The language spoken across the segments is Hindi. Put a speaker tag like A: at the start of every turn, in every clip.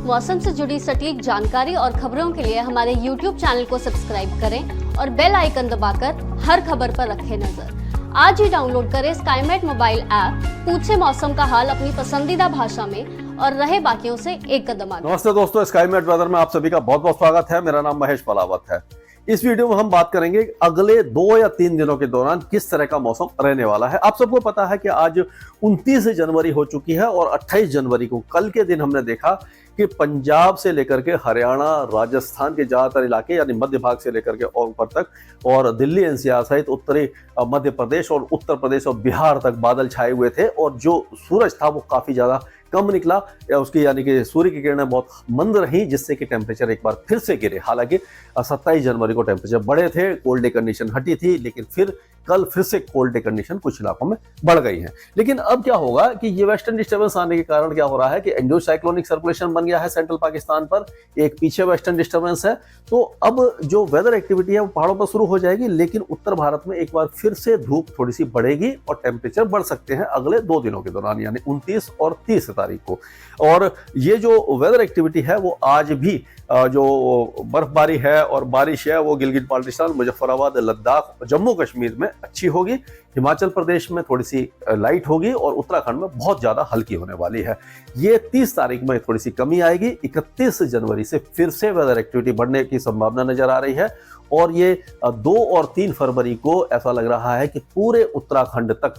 A: मौसम से जुड़ी सटीक जानकारी और खबरों के लिए हमारे YouTube चैनल को सब्सक्राइब करें और बेल आइकन दबाकर हर खबर पर रखें नजर। आज ही डाउनलोड करें स्काईमेट मोबाइल ऐप, पूछे मौसम का हाल अपनी पसंदीदा भाषा में और रहे बाकियों से एक कदम आगे।
B: नमस्ते दोस्तों, स्काईमेट वेदर में आप सभी का बहुत बहुत स्वागत है। मेरा नाम महेश पलावत है। इस वीडियो में हम बात करेंगे अगले 2 या 3 दिनों के दौरान किस तरह का मौसम रहने वाला है। आप सबको पता है कि आज 29 जनवरी हो चुकी है और 28 जनवरी को कल के दिन हमने देखा कि पंजाब से लेकर के हरियाणा, राजस्थान के ज्यादातर इलाके यानी मध्य भाग से लेकर के और ऊपर तक और दिल्ली एनसीआर सहित उत्तरी मध्य प्रदेश और उत्तर प्रदेश और बिहार तक बादल छाए हुए थे और जो सूरज था वो काफी ज्यादा कम निकला या उसकी यानी कि सूर्य की किरणें बहुत मंद रही, जिससे कि टेम्परेचर एक बार फिर से गिरे। हालांकि 27 जनवरी को टेम्परेचर बढ़े थे, कोल्ड डे कंडीशन हटी थी, लेकिन फिर कल फिर से कोल्ड डे कंडीशन कुछ इलाकों में बढ़ गई है। लेकिन अब क्या होगा कि ये वेस्टर्न डिस्टर्बेंस आने के कारण क्या हो रहा है कि एंडो साइक्लोनिक सर्कुलेशन बन गया है सेंट्रल पाकिस्तान पर, एक पीछे वेस्टर्न डिस्टर्बेंस है। तो अब जो वेदर एक्टिविटी है वो पहाड़ों पर शुरू हो जाएगी, लेकिन उत्तर भारत में एक बार फिर से धूप थोड़ी सी बढ़ेगी और टेम्परेचर बढ़ सकते हैं अगले 2 दिनों के दौरान, यानी 29 और 30 तारीख को। और ये जो वेदर एक्टिविटी है वो आज भी जो बर्फबारी है और बारिश है वो गिलगित बाल्टिस्तान, मुजफ्फराबाद, लद्दाख, जम्मू कश्मीर में अच्छी होगी, हिमाचल प्रदेश में थोड़ी सी लाइट होगी और उत्तराखंड में बहुत ज्यादा हल्की होने वाली है। ये 30 तारीख में थोड़ी सी कमी आएगी। 31 जनवरी से फिर से वेदर एक्टिविटी बढ़ने की संभावना नजर आ रही है और ये 2 और 3 फरवरी को ऐसा लग रहा है कि पूरे उत्तराखंड तक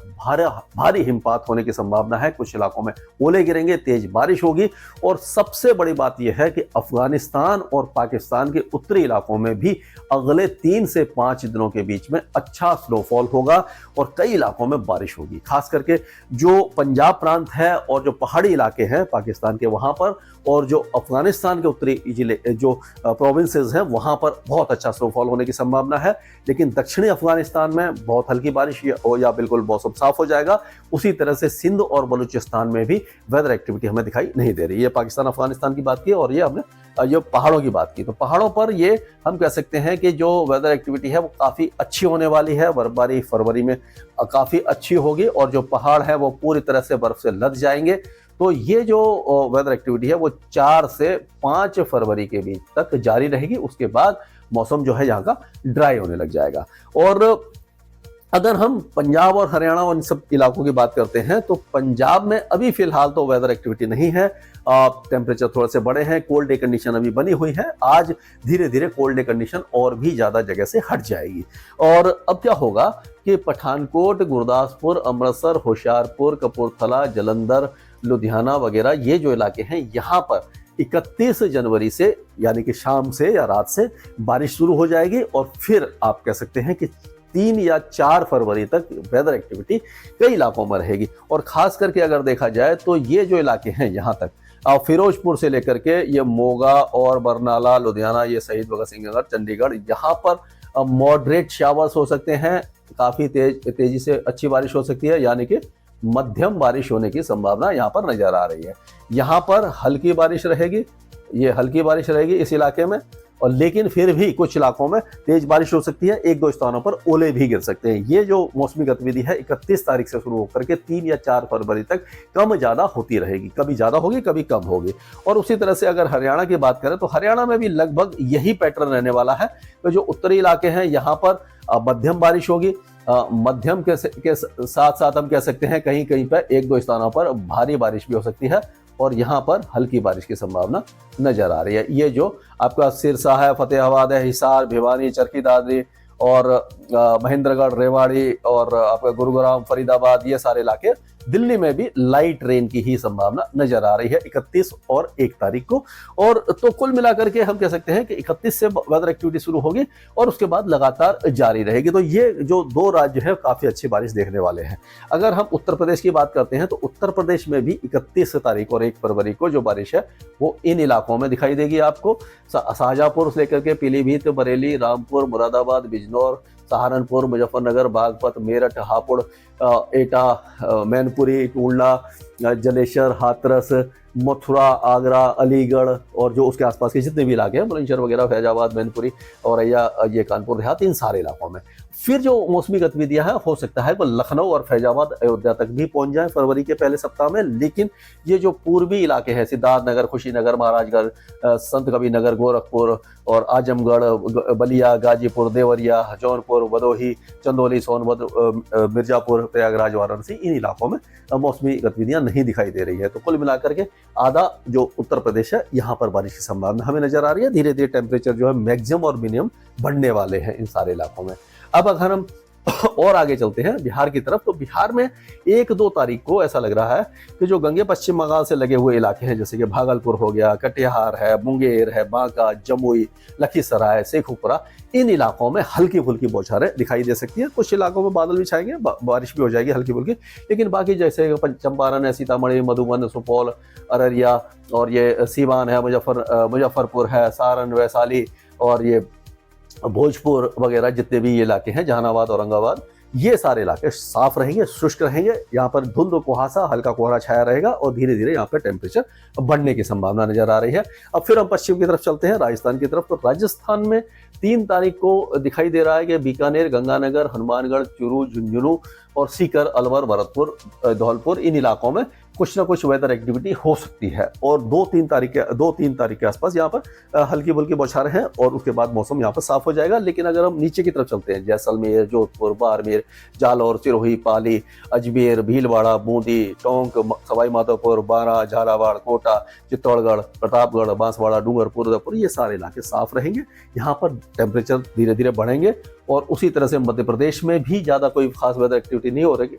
B: भारी हिमपात होने की संभावना है। कुछ इलाकों में ओले गिरेंगे, तेज बारिश होगी और सबसे बड़ी बात यह है कि अफगानिस्तान और पाकिस्तान के उत्तरी इलाकों में भी अगले 3 से 5 दिनों के बीच में अच्छा स्नोफॉल होगा और कई इलाकों में बारिश होगी। खास करके जो पंजाब प्रांत है और जो पहाड़ी इलाके हैं पाकिस्तान के वहां पर और जो अफगानिस्तान के उत्तरी जिले जो प्रोविंसेस हैं वहां पर बहुत अच्छा स्नोफॉल होने की संभावना है। लेकिन दक्षिणी अफगानिस्तान में बहुत हल्की बारिश या बिल्कुल मौसम साफ हो जाएगा। उसी तरह से सिंध और बलूचिस्तान में भी वेदर एक्टिविटी हमें दिखाई नहीं दे रही है। पाकिस्तान अफगानिस्तान की बात की और ये हमने ये पहाड़ों की बात की, तो पहाड़ों पर ये हम कह सकते हैं कि जो वेदर एक्टिविटी है वो काफी अच्छी होने वाली है। बर्फबारी फरवरी में काफी अच्छी होगी और जो पहाड़ है वो पूरी तरह से बर्फ से लद जाएंगे। तो ये जो वेदर एक्टिविटी है वो 4 से 5 फरवरी के बीच तक जारी रहेगी। उसके बाद मौसम जो है यहाँ का ड्राई होने लग जाएगा। और अगर हम पंजाब और हरियाणा और इन सब इलाकों की बात करते हैं तो पंजाब में अभी फिलहाल तो वेदर एक्टिविटी नहीं है। टेम्परेचर थोड़े से बड़े हैं, कोल्ड डे कंडीशन अभी बनी हुई है। आज धीरे धीरे कोल्ड डे कंडीशन और भी ज्यादा जगह से हट जाएगी। और अब क्या होगा कि पठानकोट, गुरदासपुर, अमृतसर, होशियारपुर, कपूरथला, जलंधर, लुधियाना वगैरह ये जो इलाके हैं यहाँ पर 31 जनवरी से यानी कि शाम से या रात से बारिश शुरू हो जाएगी और फिर आप कह सकते हैं कि 3 या 4 फरवरी तक वेदर एक्टिविटी कई इलाकों में रहेगी। और खास करके अगर देखा जाए तो ये जो इलाके हैं यहाँ तक फिरोजपुर से लेकर के ये मोगा और बरनाला, लुधियाना, ये शहीद भगत सिंह नगर, चंडीगढ़, यहाँ पर मॉडरेट शावर्स हो सकते हैं। काफी तेजी से अच्छी बारिश हो सकती है, यानी कि मध्यम बारिश होने की संभावना यहाँ पर नजर आ रही है। यहाँ पर हल्की बारिश रहेगी, ये हल्की बारिश रहेगी इस इलाके में, और लेकिन फिर भी कुछ इलाकों में तेज बारिश हो सकती है। 1-2 स्थानों पर ओले भी गिर सकते हैं। ये जो मौसमी गतिविधि है 31 तारीख से शुरू होकर के 3 या 4 फरवरी तक कम ज्यादा होती रहेगी, कभी ज्यादा होगी कभी कम होगी। और उसी तरह से अगर हरियाणा की बात करें तो हरियाणा में भी लगभग यही पैटर्न रहने वाला है। तो जो उत्तरी इलाके हैं यहाँ पर मध्यम बारिश होगी। मध्यम के साथ साथ हम कह सकते हैं कहीं कहीं पर 1-2 स्थानों पर भारी बारिश भी हो सकती है और यहाँ पर हल्की बारिश की संभावना नजर आ रही है। ये जो आपका सिरसा है, फतेहाबाद है, हिसार, भिवानी, चरखी दादरी और महेंद्रगढ़, रेवाड़ी और आपका गुरुग्राम, फरीदाबाद, ये सारे इलाके, दिल्ली में भी लाइट रेन की ही संभावना नजर आ रही है 31 और 1 तारीख को। और तो कुल मिलाकर के हम कह सकते हैं कि 31 से वेदर एक्टिविटी शुरू होगी और उसके बाद लगातार जारी रहेगी। तो ये जो 2 राज्य है काफी अच्छी बारिश देखने वाले हैं। अगर हम उत्तर प्रदेश की बात करते हैं तो उत्तर प्रदेश में भी 31 तारीख और 1 फरवरी को जो बारिश है वो इन इलाकों में दिखाई देगी आपको। शाहजहांपुर से लेकर के पीलीभीत, बरेली, रामपुर, मुरादाबाद, बिजनौर, सहारनपुर, मुजफ्फरनगर, बागपत, मेरठ, हापुड़, एटा, मैनपुरी, टूंडला, जलेसर, हाथरस, मथुरा, आगरा, अलीगढ़ और जो उसके आसपास के जितने भी इलाके हैं, बुलंदशहर वगैरह, फैजाबाद, मैनपुरी, औरैया, ये कानपुर देहात, इन सारे इलाकों में। फिर जो मौसमी गतिविधियां हैं हो सकता है वो लखनऊ और फैजाबाद अयोध्या तक भी पहुंच जाए फरवरी के पहले सप्ताह में। लेकिन ये जो पूर्वी इलाके हैं, सिद्धार्थनगर, खुशीनगर, महाराजगंज, संत कबीरनगर, गोरखपुर और आजमगढ़, बलिया, गाजीपुर, देवरिया, जौनपुर, भदोही, चंदौली, सोनभद्र, मिर्जापुर, प्रयागराज, वाराणसी, इन इलाकों में मौसमी गतिविधियां नहीं दिखाई दे रही है। तो कुल मिलाकर के आधा जो उत्तर प्रदेश है यहाँ पर बारिश की संभावना हमें नजर आ रही है। धीरे धीरे टेम्परेचर जो है मैक्सिमम और मिनिमम बढ़ने वाले हैं इन सारे इलाकों में। अब अगर हम और आगे चलते हैं बिहार की तरफ, तो बिहार में 1-2 तारीख को ऐसा लग रहा है कि जो गंगे पश्चिम बंगाल से लगे हुए इलाके हैं, जैसे कि भागलपुर हो गया, कटिहार है, मुंगेर है, बांका, जमुई, लखीसराय, शेखुपुरा, इन इलाकों में हल्की फुल्की बौछारें दिखाई दे सकती है। कुछ इलाकों में बादल भी छाएंगे, बारिश भी हो जाएगी हल्की फुल्की। लेकिन बाकी जैसे चंपारण है, सीतामढ़ी, मधुबन, सुपौल, अररिया और ये सीवान है, मुजफ्फरपुर है, सारण, वैशाली और ये भोजपुर वगैरह जितने भी ये इलाके हैं, जहानाबाद, औरंगाबाद, ये सारे इलाके साफ रहेंगे, शुष्क रहेंगे। यहाँ पर धुंध, कुहासा, हल्का कोहरा छाया रहेगा और धीरे धीरे यहाँ पे टेम्परेचर बढ़ने की संभावना नजर आ रही है। अब फिर हम पश्चिम की तरफ चलते हैं, राजस्थान की तरफ। तो राजस्थान में 3 तारीख को दिखाई दे रहा है कि बीकानेर, गंगानगर, हनुमानगढ़, चूरू, झुंझुनू और सीकर, अलवर, भरतपुर, धौलपुर, इन इलाकों में कुछ ना कुछ वेदर एक्टिविटी हो सकती है। और 2-3 तारीख के आसपास यहाँ पर हल्की फुल्की बौछारें हैं और उसके बाद मौसम यहाँ पर साफ हो जाएगा। लेकिन अगर हम नीचे की तरफ चलते हैं, जैसलमेर, जोधपुर, बाड़मेर, जालौर, सिरोही, पाली, अजमेर, भीलवाड़ा, बूंदी, टोंक, सवाई माधोपुर, बारां, झालावाड़, कोटा, चित्तौड़गढ़, प्रतापगढ़, बांसवाड़ा, डूंगरपुर, उदयपुर, ये सारे इलाके साफ रहेंगे। यहाँ पर टेम्परेचर धीरे धीरे बढ़ेंगे। और उसी तरह से मध्य प्रदेश में भी ज़्यादा कोई खास वेदर एक्टिविटी नहीं हो रही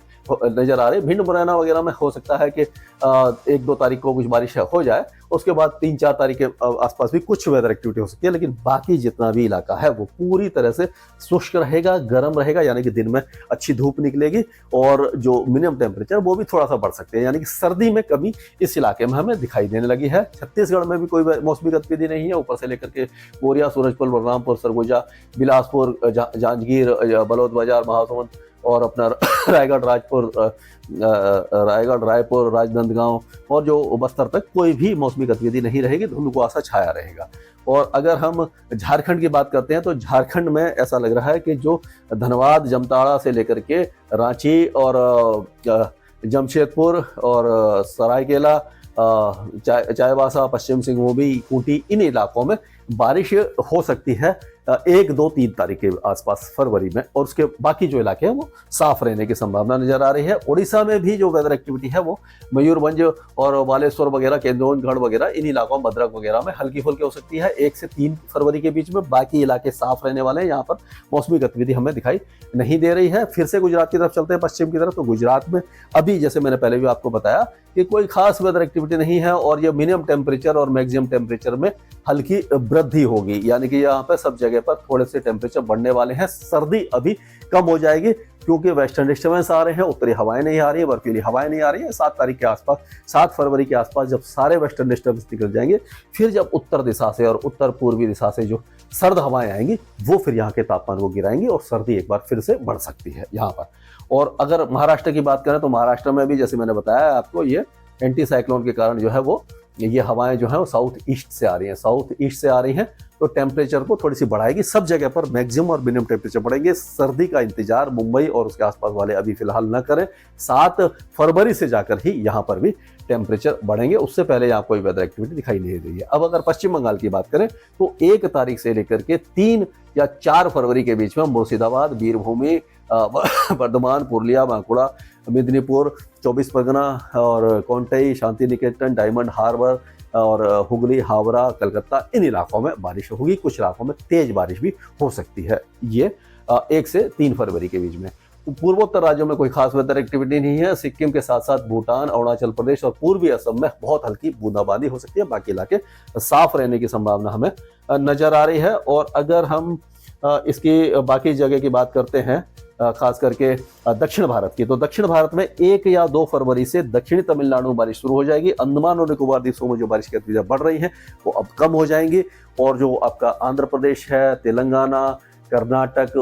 B: नजर आ रही। भिंड, मुरैना वगैरह में हो सकता है कि 1-2 तारीख को कुछ बारिश हो जाए, उसके बाद 3-4 तारीख के आसपास भी कुछ वेदर एक्टिविटी हो सकती है। लेकिन बाकी जितना भी इलाका है वो पूरी तरह से शुष्क रहेगा, गर्म रहेगा, यानी कि दिन में अच्छी धूप निकलेगी और जो मिनिमम टेम्परेचर वो भी थोड़ा सा बढ़ सकते हैं, यानी कि सर्दी में कमी इस इलाके में हमें दिखाई देने लगी है। छत्तीसगढ़ में भी कोई मौसमी गतिविधि नहीं है, ऊपर से लेकर के बोरिया, सूरजपुर, बलरामपुर, सरगुजा, बिलासपुर, जांजगीर, बलौद बाजार, महासमुंद और अपना रायगढ़, रायपुर, राजनांदगांव और जो बस्तर तक कोई भी मौसमी गतिविधि नहीं रहेगी, धुंध कुहासा छाया रहेगा। और अगर हम झारखंड की बात करते हैं तो झारखंड में ऐसा लग रहा है कि जो धनबाद, जमताड़ा से लेकर के रांची और जमशेदपुर और सरायकेला, चाईबासा, पश्चिम सिंहभूम, खूंटी, इन इलाकों में बारिश हो सकती है 1-2-3 तारीख के आसपास फरवरी में। और उसके बाकी जो इलाके हैं वो साफ रहने की संभावना नजर आ रही है। उड़ीसा में भी जो वेदर एक्टिविटी है वो मयूरभंज और बालेश्वर वगैरह, केंद्रगढ़ वगैरह, इन इलाकों में, भद्रक वगैरह में हल्की फुल्की हो सकती है 1 से 3 फरवरी के बीच में। बाकी इलाके साफ रहने वाले हैं, यहाँ पर मौसमी गतिविधि हमें दिखाई नहीं दे रही है। फिर से गुजरात की तरफ चलते हैं, पश्चिम की तरफ। तो गुजरात में अभी जैसे मैंने पहले भी आपको बताया कि कोई खास वेदर एक्टिविटी नहीं है और ये मिनिमम टेम्परेचर और मैक्सिमम टेम्परेचर में हल्की वृद्धि होगी, यानी कि यहाँ पर सब जगह पर थोड़े से टेम्परेचर बढ़ने वाले हैं। सर्दी अभी कम हो जाएगी क्योंकि वेस्टर्न डिस्टर्बेंस आ रहे हैं, उत्तरी हवाएं नहीं आ रही है, बर्फीली हवाएं नहीं आ रही है। 7 तारीख के आसपास, 7 फरवरी के आसपास जब सारे वेस्टर्न डिस्टर्बेंस निकल जाएंगे, फिर जब उत्तर दिशा से और उत्तर पूर्वी दिशा से जो सर्द हवाएं आएंगी वो फिर यहाँ के तापमान को गिराएंगी और सर्दी एक बार फिर से बढ़ सकती है यहाँ पर। और अगर महाराष्ट्र की बात करें तो महाराष्ट्र में भी जैसे मैंने बताया आपको, ये एंटी साइक्लोन के कारण जो है वो ये हवाएं जो है वो साउथ ईस्ट से आ रही हैं, तो टेम्परेचर को थोड़ी सी बढ़ाएगी। सब जगह पर मैक्सिमम और मिनिमम टेम्परेचर बढ़ेंगे। सर्दी का इंतजार मुंबई और उसके आसपास वाले अभी फिलहाल न करें। 7 फरवरी से जाकर ही यहाँ पर भी टेम्परेचर बढ़ेंगे, उससे पहले यहाँ कोई वेदर एक्टिविटी दिखाई नहीं दे रही है। अब अगर पश्चिम बंगाल की बात करें तो 1 तारीख से लेकर के 3 या 4 फरवरी के बीच में मुर्शिदाबाद, बीरभूमि, बर्धमान, पुरुलिया, बांकुड़ा, मेदिनीपुर, 24 परगना और कोंटई, शांति निकेतन, डायमंड हार्बर और हुगली, हावड़ा, कलकत्ता, इन इलाकों में बारिश होगी। कुछ इलाकों में तेज बारिश भी हो सकती है। ये 1 से 3 फरवरी के बीच में। पूर्वोत्तर राज्यों में कोई खास वेदर एक्टिविटी नहीं है। सिक्किम के साथ साथ भूटान, अरुणाचल प्रदेश और पूर्वी असम में बहुत हल्की बूंदाबांदी हो सकती है। बाकी इलाके साफ रहने की संभावना हमें नजर आ रही है। और अगर हम इसकी बाकी जगह की बात करते हैं, खास करके दक्षिण भारत की, तो दक्षिण भारत में 1 या 2 फरवरी से दक्षिणी तमिलनाडु में बारिश शुरू हो जाएगी। अंडमान और निकोबार द्वीपों में जो बारिश की गतिविधियां बढ़ रही हैं वो अब कम हो जाएंगी। और जो आपका आंध्र प्रदेश है, तेलंगाना, कर्नाटक,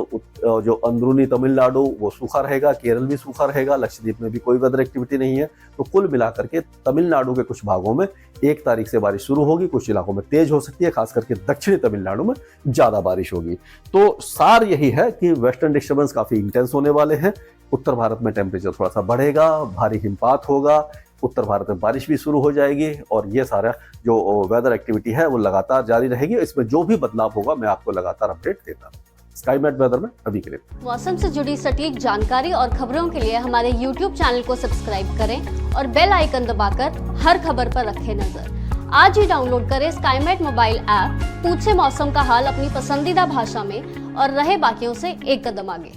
B: जो अंदरूनी तमिलनाडु वो सूखा रहेगा, केरल भी सूखा रहेगा, लक्षद्वीप में भी कोई वेदर एक्टिविटी नहीं है। तो कुल मिलाकर के तमिलनाडु के कुछ भागों में 1 तारीख से बारिश शुरू होगी, कुछ इलाकों में तेज हो सकती है, खास करके दक्षिणी तमिलनाडु में ज्यादा बारिश होगी। तो सार यही है कि वेस्टर्न डिस्टर्बेंस काफी इंटेंस होने वाले हैं। उत्तर भारत में टेम्परेचर थोड़ा सा बढ़ेगा, भारी हिमपात होगा, उत्तर भारत में बारिश भी शुरू हो जाएगी और ये सारा जो वेदर एक्टिविटी है वो लगातार जारी रहेगी। इसमें जो भी बदलाव होगा मैं आपको लगातार अपडेट देता हूँ। स्काईमेट वेदर में अभी के लिए
A: मौसम से जुड़ी सटीक जानकारी और खबरों के लिए हमारे YouTube चैनल को सब्सक्राइब करें और बेल आइकन दबाकर हर खबर पर रखें नजर। आज ही डाउनलोड करें स्काईमेट मोबाइल ऐप, पूछे मौसम का हाल अपनी पसंदीदा भाषा में और रहे बाकियों से एक कदम आगे।